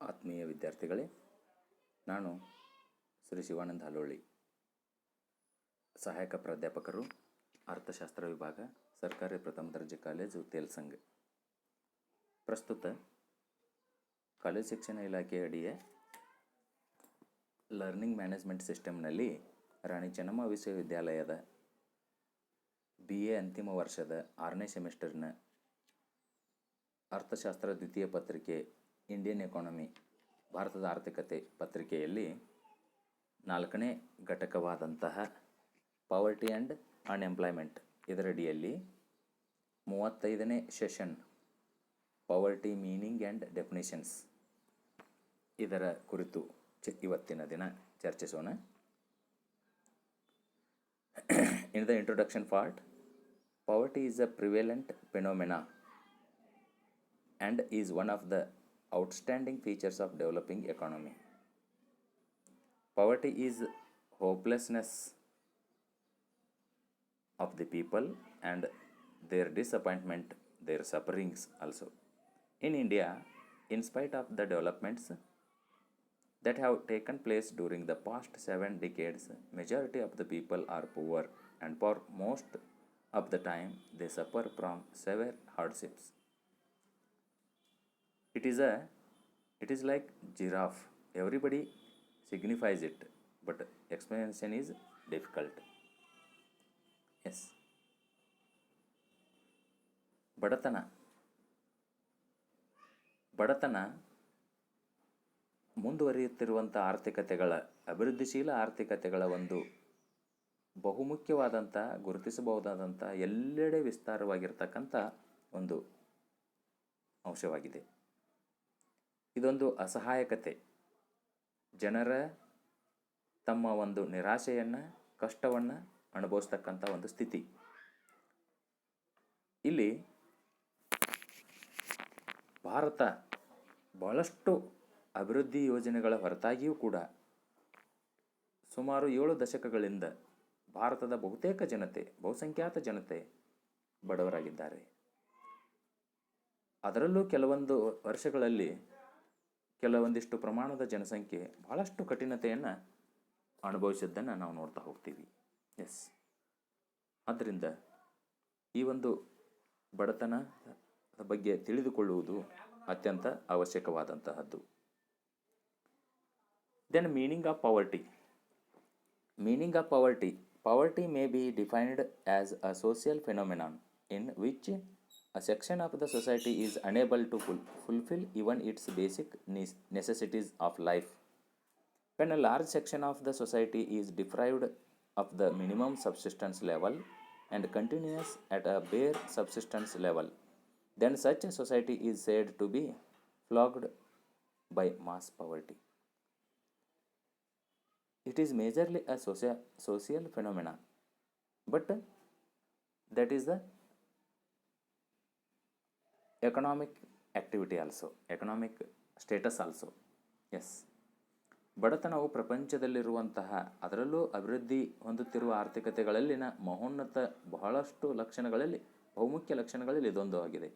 ಆತ್ಮೀಯ ವಿದ್ಯಾರ್ಥಿಗಳೇ, ನಾನು ಶ್ರೀ ಶಿವಾನಂದ ಹಲೋಳಿ, ಸಹಾಯಕ ಪ್ರಾಧ್ಯಾಪಕರು, ಅರ್ಥಶಾಸ್ತ್ರ ವಿಭಾಗ, ಸರ್ಕಾರಿ ಪ್ರಥಮ ದರ್ಜೆ ಕಾಲೇಜು ತೇಲ್ಸಂಗ್. ಪ್ರಸ್ತುತ ಕಾಲೇಜು ಶಿಕ್ಷಣ ಇಲಾಖೆ ಅಡಿಯ ಲರ್ನಿಂಗ್ ಮ್ಯಾನೇಜ್ಮೆಂಟ್ ಸಿಸ್ಟಮ್ನಲ್ಲಿ ರಾಣಿ ಚೆನ್ನಮ್ಮ ವಿಶ್ವವಿದ್ಯಾಲಯದ BA ಅಂತಿಮ ವರ್ಷದ 6ನೇ ಸೆಮಿಸ್ಟರ್ನ ಅರ್ಥಶಾಸ್ತ್ರ ದ್ವಿತೀಯ ಪತ್ರಿಕೆ ಇಂಡಿಯನ್ ಎಕಾನಮಿ ಭಾರತದ ಆರ್ಥಿಕತೆ ಪತ್ರಿಕೆಯಲ್ಲಿ 4ನೇ ಘಟಕವಾದಂತಹ ಪಾವರ್ಟಿ ಆ್ಯಂಡ್ ಅನ್ಎಂಪ್ಲಾಯ್ಮೆಂಟ್ ಇದರಡಿಯಲ್ಲಿ 35ನೇ session poverty meaning and definitions ಇದರ ಕುರಿತು ಇವತ್ತಿನ ದಿನ ಚರ್ಚಿಸೋಣ. In the introduction part, poverty is a prevalent phenomena and is one of the outstanding features of developing economy. Poverty is hopelessness of the people and their disappointment, their sufferings also. In India, in spite of the developments that have taken place during the past 7 decades, majority of the people are poor and for most of the time they suffer from severe hardships. It is like giraffe. Everybody signifies it, but explanation is difficult. Yes. ಬಡತನ ಮುಂದುವರಿಯುತ್ತಿರುವಂಥ ಆರ್ಥಿಕತೆಗಳ, ಅಭಿವೃದ್ಧಿಶೀಲ ಆರ್ಥಿಕತೆಗಳ ಒಂದು ಬಹುಮುಖ್ಯವಾದಂಥ, ಗುರುತಿಸಬಹುದಾದಂಥ, ಎಲ್ಲೆಡೆ ವಿಸ್ತಾರವಾಗಿರ್ತಕ್ಕಂಥ ಒಂದು ಅಂಶವಾಗಿದೆ. ಇದೊಂದು ಅಸಹಾಯಕತೆ, ಜನರ ತಮ್ಮ ಒಂದು ನಿರಾಶೆಯನ್ನು, ಕಷ್ಟವನ್ನು ಅನುಭವಿಸ್ತಕ್ಕಂಥ ಒಂದು ಸ್ಥಿತಿ. ಇಲ್ಲಿ ಭಾರತ ಬಹಳಷ್ಟು ಅಭಿವೃದ್ಧಿ ಯೋಜನೆಗಳ ಹೊರತಾಗಿಯೂ ಕೂಡ ಸುಮಾರು 7 ದಶಕಗಳಿಂದ ಭಾರತದ ಬಹುತೇಕ ಜನತೆ, ಬಹುಸಂಖ್ಯಾತ ಜನತೆ ಬಡವರಾಗಿದ್ದಾರೆ. ಅದರಲ್ಲೂ ಕೆಲವೊಂದು ವರ್ಷಗಳಲ್ಲಿ ಕೆಲವೊಂದಿಷ್ಟು ಪ್ರಮಾಣದ ಜನಸಂಖ್ಯೆ ಬಹಳಷ್ಟು ಕಠಿಣತೆಯನ್ನು ಅನುಭವಿಸಿದ್ದನ್ನು ನಾವು ನೋಡ್ತಾ ಹೋಗ್ತೀವಿ. ಎಸ್, ಆದ್ದರಿಂದ ಈ ಒಂದು ಬಡತನದ ಬಗ್ಗೆ ತಿಳಿದುಕೊಳ್ಳುವುದು ಅತ್ಯಂತ ಅವಶ್ಯಕವಾದಂತಹದ್ದು. Then meaning of poverty. Meaning of poverty. Poverty may be defined as a social phenomenon in which a section of the society is unable to fulfill even its basic necessities of life. When a large section of the society is deprived of the minimum subsistence level and continues at a bare subsistence level, then such a society is said to be plagued by mass poverty. It is majorly a social phenomena, but that is the economic activity also, economic status also. Yes, ಬಡತನವು ಪ್ರಪಂಚದಲ್ಲಿರುವಂತಹ, ಅದರಲ್ಲೂ ಅಭಿವೃದ್ಧಿ ಹೊಂದುತ್ತಿರುವ ಆರ್ಥಿಕತೆಗಳಲ್ಲಿನ ಮಹೋನ್ನತ ಬಹಳಷ್ಟು ಲಕ್ಷಣಗಳಲ್ಲಿ, ಬಹುಮುಖ್ಯ ಲಕ್ಷಣಗಳಲ್ಲಿ ಇದೊಂದು ಆಗಿದೆ.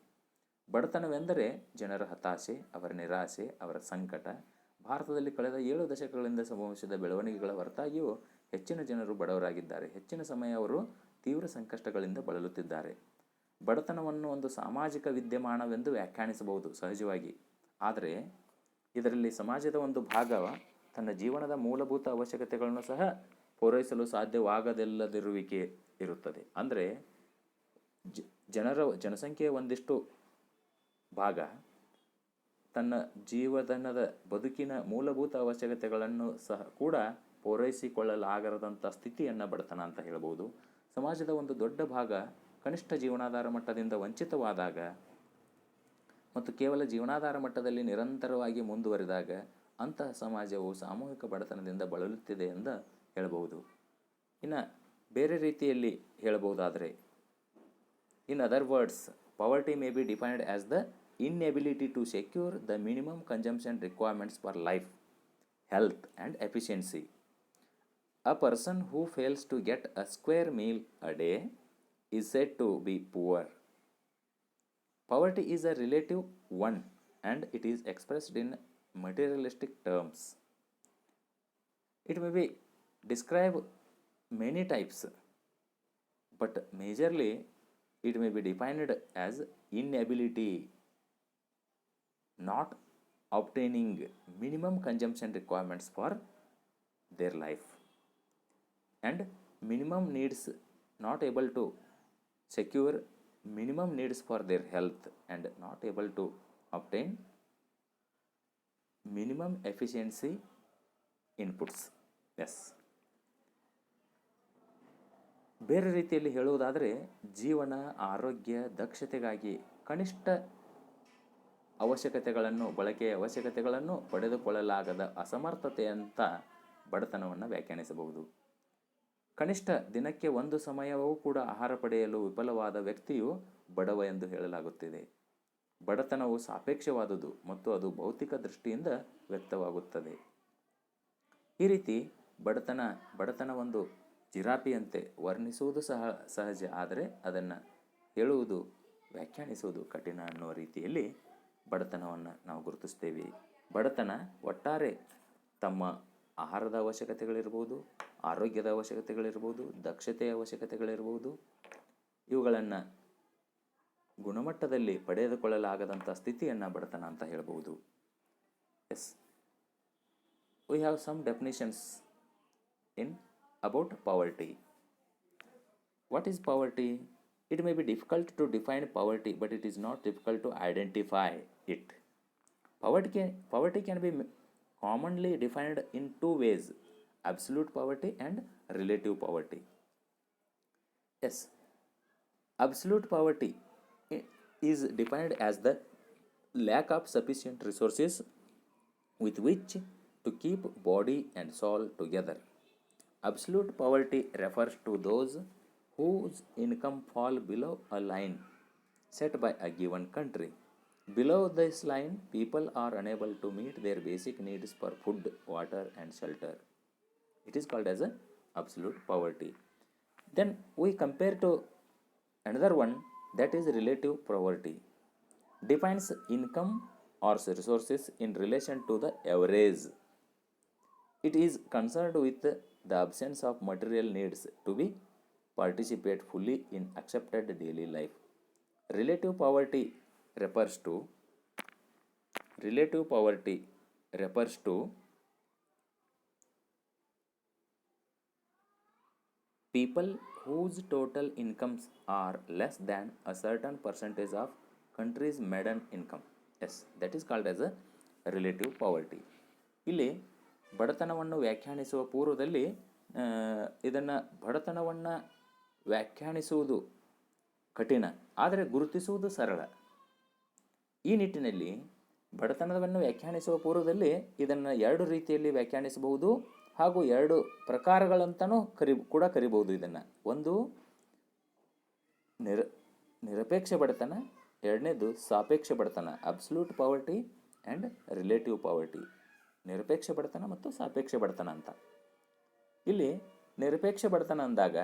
ಬಡತನವೆಂದರೆ ಜನರ ಹತಾಶೆ, ಅವರ ನಿರಾಶೆ, ಅವರ ಸಂಕಟ. ಭಾರತದಲ್ಲಿ ಕಳೆದ 7 ದಶಕಗಳಿಂದ ಸಂಭವಿಸಿದ ಬೆಳವಣಿಗೆಗಳ ಹೊರತಾಗಿಯೂ ಹೆಚ್ಚಿನ ಜನರು ಬಡವರಾಗಿದ್ದಾರೆ. ಹೆಚ್ಚಿನ ಸಮಯ ಅವರು ತೀವ್ರ ಸಂಕಷ್ಟಗಳಿಂದ ಬಳಲುತ್ತಿದ್ದಾರೆ. ಬಡತನವನ್ನು ಒಂದು ಸಾಮಾಜಿಕ ವಿದ್ಯಮಾನವೆಂದು ವ್ಯಾಖ್ಯಾನಿಸಬಹುದು ಸಹಜವಾಗಿ. ಆದರೆ ಇದರಲ್ಲಿ ಸಮಾಜದ ಒಂದು ಭಾಗ ತನ್ನ ಜೀವನದ ಮೂಲಭೂತ ಅವಶ್ಯಕತೆಗಳನ್ನು ಸಹ ಪೂರೈಸಲು ಸಾಧ್ಯವಾಗದಿಲ್ಲದಿರುವಿಕೆ ಇರುತ್ತದೆ. ಅಂದರೆ ಜನಸಂಖ್ಯೆಯ ಒಂದಿಷ್ಟು ಭಾಗ ತನ್ನ ಜೀವನದ ಬದುಕಿನ ಮೂಲಭೂತ ಅವಶ್ಯಕತೆಗಳನ್ನು ಸಹ ಕೂಡ ಪೂರೈಸಿಕೊಳ್ಳಲಾಗದಂಥ ಸ್ಥಿತಿಯನ್ನು ಬಡತನ ಅಂತ ಹೇಳ್ಬೋದು. ಸಮಾಜದ ಒಂದು ದೊಡ್ಡ ಭಾಗ ಕನಿಷ್ಠ ಜೀವನಾಧಾರ ಮಟ್ಟದಿಂದ ವಂಚಿತವಾದಾಗ ಮತ್ತು ಕೇವಲ ಜೀವನಾಧಾರ ಮಟ್ಟದಲ್ಲಿ ನಿರಂತರವಾಗಿ ಮುಂದುವರಿದಾಗ ಅಂತಹ ಸಮಾಜವು ಸಾಮೂಹಿಕ ಬಡತನದಿಂದ ಬಳಲುತ್ತಿದೆ ಎಂದು ಹೇಳಬಹುದು. ಇನ್ನು ಬೇರೆ ರೀತಿಯಲ್ಲಿ ಹೇಳಬಹುದಾದರೆ, in other words, poverty may be defined as the inability to secure the minimum consumption requirements for life, health and efficiency. A person who fails to get a square meal a day is said to be poor. Poverty is a relative one and it is expressed in materialistic terms. It may be describe many types, but majorly it may be defined as inability, not obtaining minimum consumption requirements for their life, and minimum needs, not able to secure minimum needs for their health, and not able to obtain minimum efficiency inputs. Yes, ಬೇರೆ ರೀತಿಯಲ್ಲಿ ಹೇಳುವುದಾದರೆ ಜೀವನ, ಆರೋಗ್ಯ, ದಕ್ಷತೆಗಾಗಿ ಕನಿಷ್ಠ ಬಳಕೆಯ ಅವಶ್ಯಕತೆಗಳನ್ನು ಪಡೆದುಕೊಳ್ಳಲಾಗದ ಅಸಮರ್ಥತೆಯಂಥ ಬಡತನವನ್ನು ವ್ಯಾಖ್ಯಾನಿಸಬಹುದು. ಕನಿಷ್ಠ ದಿನಕ್ಕೆ ಒಂದು ಸಮಯವೂ ಕೂಡ ಆಹಾರ ಪಡೆಯಲು ವಿಫಲವಾದ ವ್ಯಕ್ತಿಯು ಬಡವ ಎಂದು ಹೇಳಲಾಗುತ್ತಿದೆ. ಬಡತನವು ಸಾಪೇಕ್ಷವಾದುದು ಮತ್ತು ಅದು ಭೌತಿಕ ದೃಷ್ಟಿಯಿಂದ ವ್ಯಕ್ತವಾಗುತ್ತದೆ. ಈ ರೀತಿ ಬಡತನ ಒಂದು ಜಿರಾಪಿಯಂತೆ ವರ್ಣಿಸುವುದು ಸಹಜ, ಆದರೆ ಅದನ್ನು ಹೇಳುವುದು, ವ್ಯಾಖ್ಯಾನಿಸುವುದು ಕಠಿಣ ಅನ್ನುವ ರೀತಿಯಲ್ಲಿ ಬಡತನವನ್ನು ನಾವು ಗುರುತಿಸ್ತೇವೆ. ಬಡತನ ಒಟ್ಟಾರೆ ತಮ್ಮ ಆಹಾರದ ಅವಶ್ಯಕತೆಗಳಿರ್ಬೋದು, ಆರೋಗ್ಯದ ಅವಶ್ಯಕತೆಗಳಿರ್ಬೋದು, ದಕ್ಷತೆಯ ಅವಶ್ಯಕತೆಗಳಿರ್ಬೋದು, ಇವುಗಳನ್ನು ಗುಣಮಟ್ಟದಲ್ಲಿ ಪಡೆದುಕೊಳ್ಳಲಾಗದಂಥ ಸ್ಥಿತಿಯನ್ನು ಬಡತನ ಅಂತ ಹೇಳ್ಬೋದು. Yes, we have some definitions about poverty. What is poverty? It may be difficult to define poverty, but it is not difficult to identify it. Poverty can be commonly defined in two ways: absolute poverty and relative poverty. Yes, absolute poverty is defined as the lack of sufficient resources with which to keep body and soul together. Absolute poverty refers to those whose income fall below a line set by a given country. Below this line, people are unable to meet their basic needs for food, water and shelter. It is called as a absolute poverty. Then we compare to another one, that is relative poverty. Defines income or resources in relation to the average. It is concerned with the absence of material needs to be participate fully in accepted daily life. Relative poverty refers to people whose total incomes are less than a certain percentage of country's median income. Yes, that is called as a relative poverty. ಇಲ್ಲಿ ಬಡತನವನ್ನು ವ್ಯಾಖ್ಯಾನಿಸುವ ಪೂರ್ವದಲ್ಲಿ ಬಡತನವನ್ನು ವ್ಯಾಖ್ಯಾನಿಸುವುದು ಕಠಿಣ, ಆದರೆ ಗುರುತಿಸುವುದು ಸರಳ. ಈ ನಿಟ್ಟಿನಲ್ಲಿ ಬಡತನವನ್ನು ವ್ಯಾಖ್ಯಾನಿಸುವ ಪೂರ್ವದಲ್ಲಿ ಇದನ್ನು ಎರಡು ರೀತಿಯಲ್ಲಿ ವ್ಯಾಖ್ಯಾನಿಸಬಹುದು ಹಾಗೂ ಎರಡು ಪ್ರಕಾರಗಳಂತನೂ ಕರಿಬಹುದು. ಇದನ್ನು ಒಂದು ನಿರಪೇಕ್ಷ ಬಡತನ, ಎರಡನೇದು ಸಾಪೇಕ್ಷ ಬಡತನ, absolute poverty and relative poverty. ನಿರಪೇಕ್ಷ ಬಡತನ ಮತ್ತು ಸಾಪೇಕ್ಷ ಬಡತನ ಅಂತ. ಇಲ್ಲಿ ನಿರಪೇಕ್ಷ ಬಡತನ ಅಂದಾಗ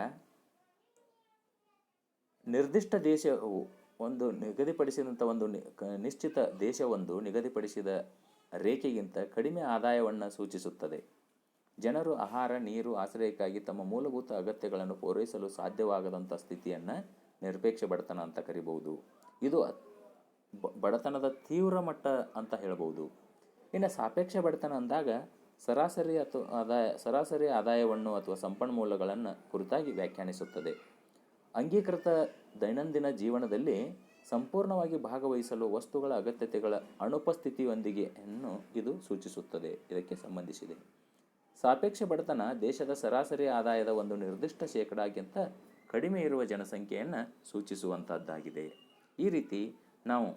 ನಿರ್ದಿಷ್ಟ ದೇಶವು ಒಂದು ನಿಗದಿಪಡಿಸಿದಂಥ ಒಂದು ನಿಶ್ಚಿತ ದೇಶವೊಂದು ನಿಗದಿಪಡಿಸಿದ ರೇಖೆಗಿಂತ ಕಡಿಮೆ ಆದಾಯವನ್ನು ಸೂಚಿಸುತ್ತದೆ. ಜನರು ಆಹಾರ, ನೀರು, ಆಶ್ರಯಕ್ಕಾಗಿ ತಮ್ಮ ಮೂಲಭೂತ ಅಗತ್ಯಗಳನ್ನು ಪೂರೈಸಲು ಸಾಧ್ಯವಾಗದಂಥ ಸ್ಥಿತಿಯನ್ನು ನಿರಪೇಕ್ಷ ಬಡತನ ಅಂತ ಕರಿಬಹುದು. ಇದು ಬಡತನದ ತೀವ್ರ ಮಟ್ಟ ಅಂತ ಹೇಳ್ಬೋದು. ಇನ್ನು ಸಾಪೇಕ್ಷ ಬಡತನ ಅಂದಾಗ ಸರಾಸರಿ ಆದಾಯವನ್ನು ಅಥವಾ ಸಂಪನ್ಮೂಲಗಳನ್ನು ಕುರಿತಾಗಿ ವ್ಯಾಖ್ಯಾನಿಸುತ್ತದೆ. ಅಂಗೀಕೃತ ದೈನಂದಿನ ಜೀವನದಲ್ಲಿ ಸಂಪೂರ್ಣವಾಗಿ ಭಾಗವಹಿಸಲು ವಸ್ತುಗಳ ಅಗತ್ಯತೆಗಳ ಅನುಪಸ್ಥಿತಿಯೊಂದಿಗೆ ಇದು ಸೂಚಿಸುತ್ತದೆ. ಇದಕ್ಕೆ ಸಂಬಂಧಿಸಿದೆ. ಸಾಪೇಕ್ಷ ಬಡತನ ದೇಶದ ಸರಾಸರಿ ಆದಾಯದ ಒಂದು ನಿರ್ದಿಷ್ಟ ಶೇಕಡಾಗಿಂತ ಕಡಿಮೆ ಇರುವ ಜನಸಂಖ್ಯೆಯನ್ನು ಸೂಚಿಸುವಂಥದ್ದಾಗಿದೆ. ಈ ರೀತಿ ನಾವು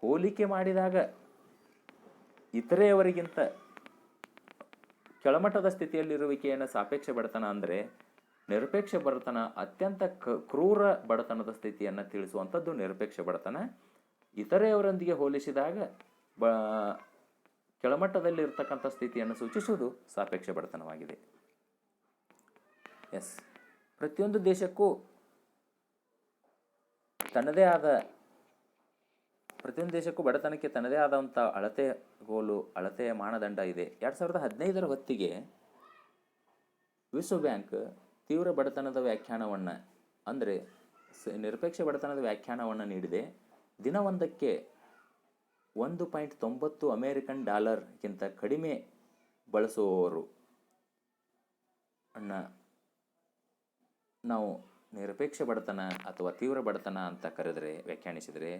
ಹೋಲಿಕೆ ಮಾಡಿದಾಗ ಇತರೆಯವರಿಗಿಂತ ಕೆಳಮಟ್ಟದ ಸ್ಥಿತಿಯಲ್ಲಿರುವಿಕೆಯನ್ನು ಸಾಪೇಕ್ಷ ಬಡತನ ಅಂದರೆ, ನಿರಪೇಕ್ಷ ಬಡತನ ಅತ್ಯಂತ ಕ್ರೂರ ಬಡತನದ ಸ್ಥಿತಿಯನ್ನು ತಿಳಿಸುವಂಥದ್ದು ನಿರಪೇಕ್ಷ ಬಡತನ. ಇತರೆಯವರೊಂದಿಗೆ ಹೋಲಿಸಿದಾಗ ಕೆಳಮಟ್ಟದಲ್ಲಿ ಇರ್ತಕ್ಕಂಥ ಸ್ಥಿತಿಯನ್ನು ಸೂಚಿಸುವುದು ಸಾಪೇಕ್ಷ ಬಡತನವಾಗಿದೆ. ಎಸ್, ಪ್ರತಿಯೊಂದು ದೇಶಕ್ಕೂ ಬಡತನಕ್ಕೆ ತನ್ನದೇ ಆದಂಥ ಅಳತೆ ಗೋಲು ಅಳತೆಯ ಮಾನದಂಡ ಇದೆ. 2015 ಹೊತ್ತಿಗೆ ವಿಶ್ವ ಬ್ಯಾಂಕ್ ತೀವ್ರ ಬಡತನದ ವ್ಯಾಖ್ಯಾನವನ್ನು ಅಂದರೆ ನಿರಪೇಕ್ಷ ಬಡತನದ ವ್ಯಾಖ್ಯಾನವನ್ನು ನೀಡಿದೆ. ದಿನವೊಂದಕ್ಕೆ 1.90 ಅಮೇರಿಕನ್ ಡಾಲರ್ಗಿಂತ ಕಡಿಮೆ ಬಳಸುವವರು ಅನ್ನು ನಾವು ನಿರಪೇಕ್ಷ ಬಡತನ ಅಥವಾ ತೀವ್ರ ಬಡತನ ಅಂತ ಕರೆದರೆ, ವ್ಯಾಖ್ಯಾನಿಸಿದರೆ,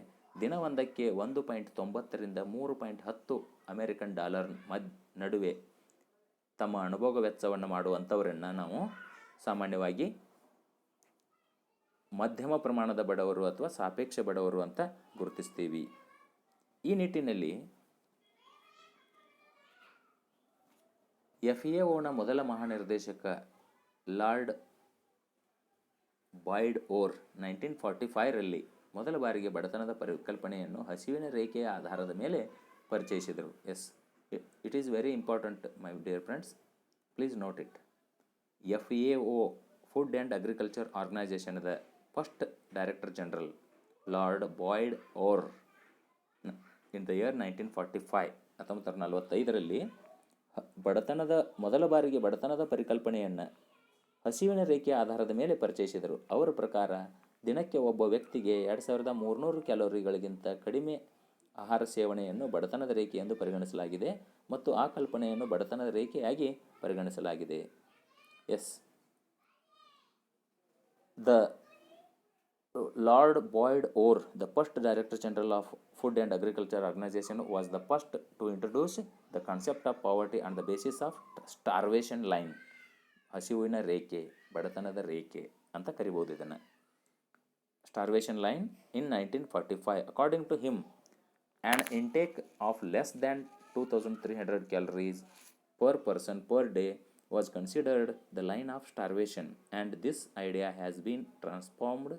ದಿನವೊಂದಕ್ಕೆ 1.90ರಿಂದ 3.10 ಅಮೇರಿಕನ್ ಡಾಲರ್ ನಡುವೆ ತಮ್ಮ ಅನುಭೋಗ ವೆಚ್ಚವನ್ನು ಮಾಡುವಂಥವರನ್ನು ನಾವು ಸಾಮಾನ್ಯವಾಗಿ ಮಧ್ಯಮ ಪ್ರಮಾಣದ ಬಡವರು ಅಥವಾ ಸಾಪೇಕ್ಷ ಬಡವರು ಅಂತ ಗುರುತಿಸ್ತೀವಿ. ಈ ನಿಟ್ಟಿನಲ್ಲಿ FAOನ ಮೊದಲ ಮಹಾನಿರ್ದೇಶಕ ಲಾರ್ಡ್ ಬಾಯ್ಡ್ ಓರ್ 1945ರಲ್ಲಿ ಮೊದಲ ಬಾರಿಗೆ ಬಡತನದ ಪರಿಕಲ್ಪನೆಯನ್ನು ಹಸಿವಿನ ರೇಖೆಯ ಆಧಾರದ ಮೇಲೆ ಪರಿಚಯಿಸಿದರು. Yes, it is very important my dear friends, please note it. FAO food and agriculture ಆರ್ಗನೈಸೇಷನ್ದ first director general Lord Boyd Orr in the year 1945, 1945ರಲ್ಲಿ ಮೊದಲ ಬಾರಿಗೆ ಬಡತನದ ಪರಿಕಲ್ಪನೆಯನ್ನು ಹಸಿವಿನ ರೇಖೆಯ ಆಧಾರದ ಮೇಲೆ ಪರಿಚಯಿಸಿದರು. ಅವರ ಪ್ರಕಾರ ದಿನಕ್ಕೆ ಒಬ್ಬ ವ್ಯಕ್ತಿಗೆ 2300 ಕ್ಯಾಲೋರಿಗಳಿಗಿಂತ ಕಡಿಮೆ ಆಹಾರ ಸೇವನೆಯನ್ನು ಬಡತನದ ರೇಖೆ ಎಂದು ಪರಿಗಣಿಸಲಾಗಿದೆ ಮತ್ತು ಆ ಕಲ್ಪನೆಯನ್ನು ಬಡತನದ ರೇಖೆಯಾಗಿ ಪರಿಗಣಿಸಲಾಗಿದೆ. Yes, the Lord Boyd Orr, the first director general of food and agriculture organisation, was the first to introduce the concept of poverty on the basis of starvation line. ಹಸಿವಿನ ರೇಖೆ, ಬಡತನದ ರೇಖೆ ಅಂತ ಕರಿಬೋದು ಇದನ್ನು. Starvation line in 1945. According to him, an intake of less than 2300 calories per person per day was considered the line of starvation, and this idea has been transformed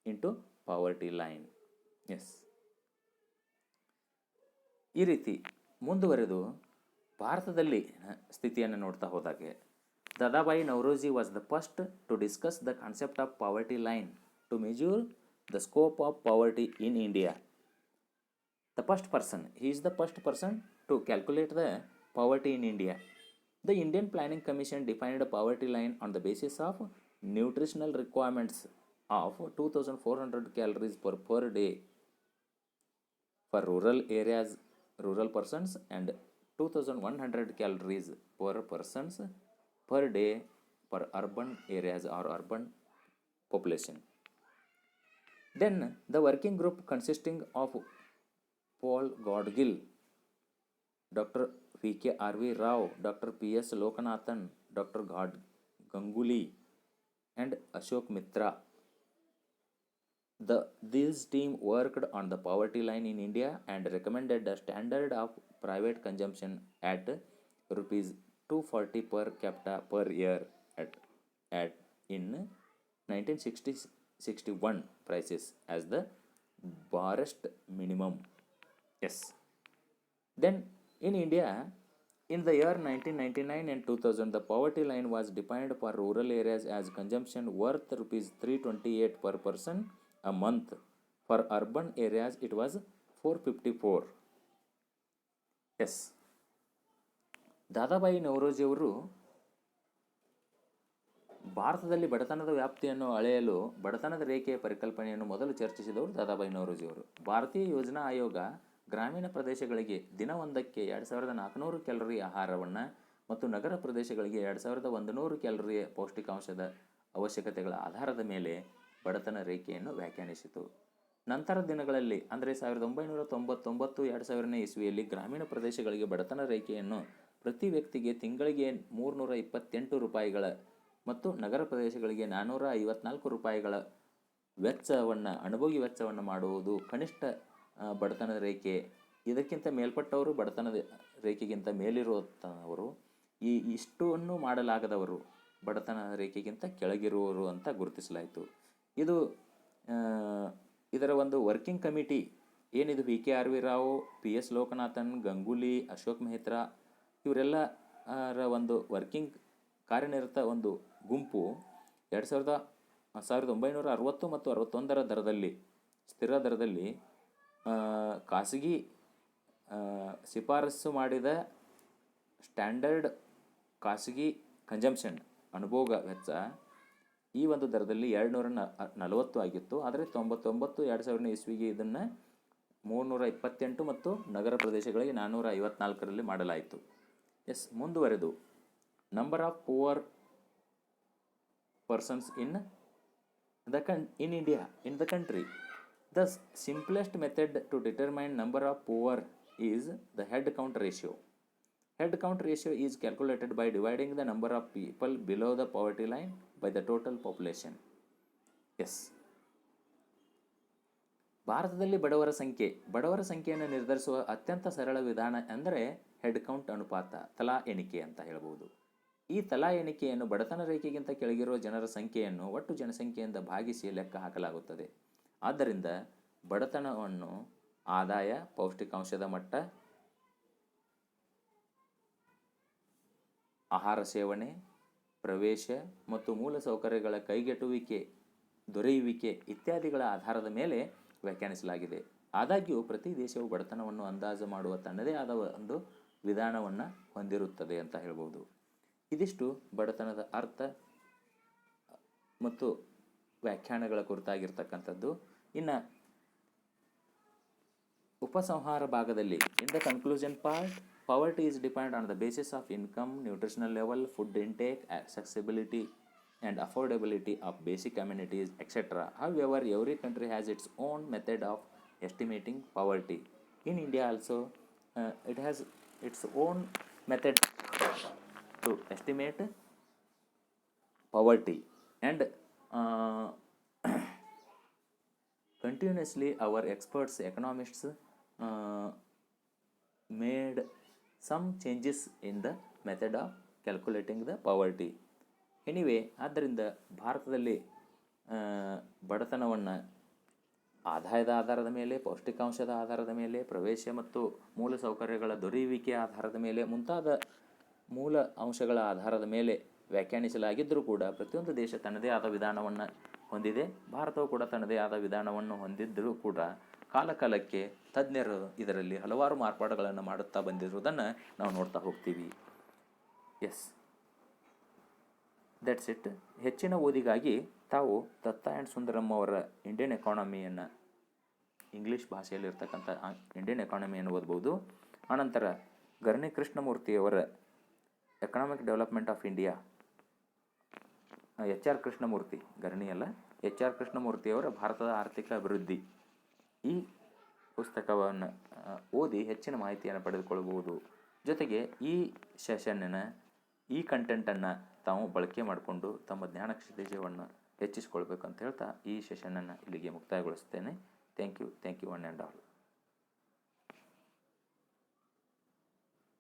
into poverty line. Yes. ಈ ರೀತಿ ಮುಂದುವರೆದು ಭಾರತದಲ್ಲಿ ಸ್ಥಿತಿಯನ್ನು ನೋಡ್ತಾ ಹೋದಾಗೆ, Dadabhai Naoroji was the first to discuss the concept of poverty line to measure the scope of poverty in India. The first person, he is the first person to calculate the poverty in India. The Indian Planning Commission defined a poverty line on the basis of nutritional requirements of 2400 calories per day for rural areas, rural persons, and 2100 calories per persons per day for urban areas or urban population. Then the working group consisting of Paul Godgill, Dr. V.K.R.V. Rao, Dr. P.S. Lokanathan, Dr. Ganguly, and Ashok Mitra. This team worked on the poverty line in India and recommended a standard of private consumption at rupees 240 per capita per year at in 1960-61 prices as the barest minimum. Yes. Then in India, in the year 1999 and 2000, the poverty line was defined for rural areas as consumption worth rupees 328 per person a month. For urban areas, it was 454. Yes. Dadabhai ನವರೋಜಿಯವರು ಭಾರತದಲ್ಲಿ ಬಡತನದ ವ್ಯಾಪ್ತಿಯನ್ನು ಅಳೆಯಲು ಬಡತನದ ರೇಖೆಯ ಪರಿಕಲ್ಪನೆಯನ್ನು ಮೊದಲು ಚರ್ಚಿಸಿದವರು ದಾದಾಬಾಯಿ ನವರೋಜಿಯವರು. ಭಾರತೀಯ ಯೋಜನಾ ಆಯೋಗ ಗ್ರಾಮೀಣ ಪ್ರದೇಶಗಳಿಗೆ ದಿನವೊಂದಕ್ಕೆ 2400 ಕ್ಯಾಲೋರಿ ಆಹಾರವನ್ನು ಮತ್ತು ನಗರ ಪ್ರದೇಶಗಳಿಗೆ 2100 ಕ್ಯಾಲೋರಿ ಪೌಷ್ಟಿಕಾಂಶದ ಅವಶ್ಯಕತೆಗಳ ಆಧಾರದ ಮೇಲೆ ಬಡತನ ರೇಖೆಯನ್ನು ವ್ಯಾಖ್ಯಾನಿಸಿತು. ನಂತರದ ದಿನಗಳಲ್ಲಿ ಅಂದರೆ 1999 2000ನೇ ಇಸ್ವಿಯಲ್ಲಿ ಗ್ರಾಮೀಣ ಪ್ರದೇಶಗಳಿಗೆ ಬಡತನ ರೇಖೆಯನ್ನು ಪ್ರತಿ ವ್ಯಕ್ತಿಗೆ ತಿಂಗಳಿಗೆ 328 ರೂಪಾಯಿಗಳ ಮತ್ತು ನಗರ ಪ್ರದೇಶಗಳಿಗೆ 454 ರೂಪಾಯಿಗಳ ವೆಚ್ಚವನ್ನು, ಅನುಭೋಗಿ ವೆಚ್ಚವನ್ನು ಮಾಡುವುದು ಕನಿಷ್ಠ ಬಡತನದ ರೇಖೆ. ಇದಕ್ಕಿಂತ ಮೇಲ್ಪಟ್ಟವರು ಬಡತನದ ರೇಖೆಗಿಂತ ಮೇಲಿರುವಂಥವರು, ಇಷ್ಟನ್ನು ಮಾಡಲಾಗದವರು ಬಡತನ ರೇಖೆಗಿಂತ ಕೆಳಗಿರುವವರು ಅಂತ ಗುರುತಿಸಲಾಯಿತು. ಇದರ ಒಂದು ವರ್ಕಿಂಗ್ ಕಮಿಟಿ ಏನಿದು V.K.R.V. ರಾವ್, P.S. ಲೋಕನಾಥನ್, ಗಂಗೂಲಿ, ಅಶೋಕ್ ಮೆಹ್ತಾ ಇವರೆಲ್ಲರ ಒಂದು ವರ್ಕಿಂಗ್ ಕಾರ್ಯನಿರತ ಒಂದು ಗುಂಪು 1960 ಮತ್ತು 61ರ ಸ್ಥಿರ ದರದಲ್ಲಿ ಖಾಸಗಿ ಶಿಫಾರಸು ಮಾಡಿದ ಸ್ಟ್ಯಾಂಡರ್ಡ್ ಖಾಸಗಿ ಕನ್ಸಂಪ್ಷನ್ ಅನುಭೋಗ ವೆಚ್ಚ ಈ ಒಂದು ದರದಲ್ಲಿ 240 ಆಗಿತ್ತು. ಆದರೆ 2009 ಇಸ್ವಿಗೆ ಇದನ್ನು 328 ಮತ್ತು ನಗರ ಪ್ರದೇಶಗಳಿಗೆ 454ರಲ್ಲಿ ಮಾಡಲಾಯಿತು. ಮುಂದುವರೆದು number of poor persons in the country. The simplest method to determine number of poor is the head count ratio. Head count ratio is calculated by dividing the number of people below the poverty line by the total population. ಭಾರತದಲ್ಲಿ ಬಡವರ ಸಂಖ್ಯೆಯನ್ನು ನಿರ್ಧರಿಸುವ ಅತ್ಯಂತ ಸರಳ ವಿಧಾನ ಅಂದರೆ head count ಅನುಪಾತ, ತಲಾ ಎಣಿಕೆ ಅಂತ ಹೇಳ್ಬೋದು. ಈ ತಲಾ ಎಣಿಕೆಯನ್ನು ಬಡತನ ರೇಖೆಗಿಂತ ಕೆಳಗಿರುವ ಜನರ ಸಂಖ್ಯೆಯನ್ನು ಒಟ್ಟು ಜನಸಂಖ್ಯೆಯಿಂದ ಭಾಗಿಸಿ ಲೆಕ್ಕ ಹಾಕಲಾಗುತ್ತದೆ. ಆದ್ದರಿಂದ ಬಡತನವನ್ನು ಆದಾಯ, ಪೌಷ್ಟಿಕಾಂಶದ ಮಟ್ಟ, ಆಹಾರ ಸೇವನೆ, ಪ್ರವೇಶ ಮತ್ತು ಮೂಲಸೌಕರ್ಯಗಳ ದೊರೆಯುವಿಕೆ ಇತ್ಯಾದಿಗಳ ಆಧಾರದ ಮೇಲೆ ವ್ಯಾಖ್ಯಾನಿಸಲಾಗಿದೆ. ಆದಾಗ್ಯೂ ಪ್ರತಿ ದೇಶವು ಬಡತನವನ್ನು ಅಂದಾಜು ಮಾಡುವ ತನ್ನದೇ ಆದ ಒಂದು ವಿಧಾನವನ್ನು ಹೊಂದಿರುತ್ತದೆ ಅಂತ ಹೇಳ್ಬೋದು. ಇದಿಷ್ಟು ಬಡತನದ ಅರ್ಥ ಮತ್ತು ವ್ಯಾಖ್ಯಾನಗಳ ಕುರಿತಾಗಿರ್ತಕ್ಕಂಥದ್ದು. ಇನ್ನು ಉಪಸಂಹಾರ ಭಾಗದಲ್ಲಿ in the conclusion part, poverty is dependent on the basis of income, nutritional level, food intake, accessibility and affordability of basic amenities, etc. However, every country has its own method of estimating poverty. In India also, it has its own method to estimate poverty, and continuously our experts, economists made some changes in the method of calculating the poverty. Anyway, ಆದ್ದರಿಂದ ಭಾರತದಲ್ಲಿ ಬಡತನವನ್ನು ಆದಾಯದ ಆಧಾರದ ಮೇಲೆ, ಪೌಷ್ಟಿಕಾಂಶದ ಆಧಾರದ ಮೇಲೆ, ಪ್ರವೇಶ ಮತ್ತು ಮೂಲ ಸೌಕರ್ಯಗಳ ದೊರೆಯುವಿಕೆ ಆಧಾರದ ಮೇಲೆ ಮುಂತಾದ ಮೂಲ ಅಂಶಗಳ ಆಧಾರದ ಮೇಲೆ ವ್ಯಾಖ್ಯಾನಿಸಲಾಗಿದ್ದರೂ ಕೂಡ ಪ್ರತಿಯೊಂದು ದೇಶ ತನ್ನದೇ ಆದ ವಿಧಾನವನ್ನು ಹೊಂದಿದೆ. ಭಾರತವು ಕೂಡ ತನ್ನದೇ ಆದ ವಿಧಾನವನ್ನು ಹೊಂದಿದ್ದರೂ ಕೂಡ ಕಾಲಕಾಲಕ್ಕೆ ತಜ್ಞರು ಇದರಲ್ಲಿ ಹಲವಾರು ಮಾರ್ಪಾಡುಗಳನ್ನು ಮಾಡುತ್ತಾ ಬಂದಿರುವುದನ್ನು ನಾವು ನೋಡ್ತಾ ಹೋಗ್ತೀವಿ. That's it. ಹೆಚ್ಚಿನ ಓದಿಗಾಗಿ ತಾವು ದತ್ತಾ ಆ್ಯಂಡ್ ಸುಂದರಂ ಅವರ ಇಂಡಿಯನ್ ಎಕಾನಮಿಯನ್ನು, ಇಂಗ್ಲೀಷ್ ಭಾಷೆಯಲ್ಲಿರ್ತಕ್ಕಂಥ ಇಂಡಿಯನ್ ಎಕಾನಮಿಯನ್ನು ಓದ್ಬೋದು. ಆನಂತರ ಗರ್ನಿ ಕೃಷ್ಣಮೂರ್ತಿಯವರ economic development of India, HR Krishnamurthy, ಗರ್ನಿ ಅಲ್ಲ, HR ಕೃಷ್ಣಮೂರ್ತಿಯವರ ಭಾರತದ ಆರ್ಥಿಕ ಅಭಿವೃದ್ಧಿ, ಈ ಪುಸ್ತಕವನ್ನು ಓದಿ ಹೆಚ್ಚಿನ ಮಾಹಿತಿಯನ್ನು ಪಡೆದುಕೊಳ್ಳಬಹುದು. ಜೊತೆಗೆ ಈ ಸೆಷನ್ನಿನ ಈ ಕಂಟೆಂಟನ್ನು ತಾವು ಬಳಕೆ ಮಾಡಿಕೊಂಡು ತಮ್ಮ ಜ್ಞಾನ ಕ್ಷಿತಿಜವನ್ನು ಹೆಚ್ಚಿಸಿಕೊಳ್ಬೇಕಂತ ಹೇಳ್ತಾ ಈ ಸೆಷನನ್ನು ಇಲ್ಲಿಗೆ ಮುಕ್ತಾಯಗೊಳಿಸ್ತೇನೆ. Thank you one and all.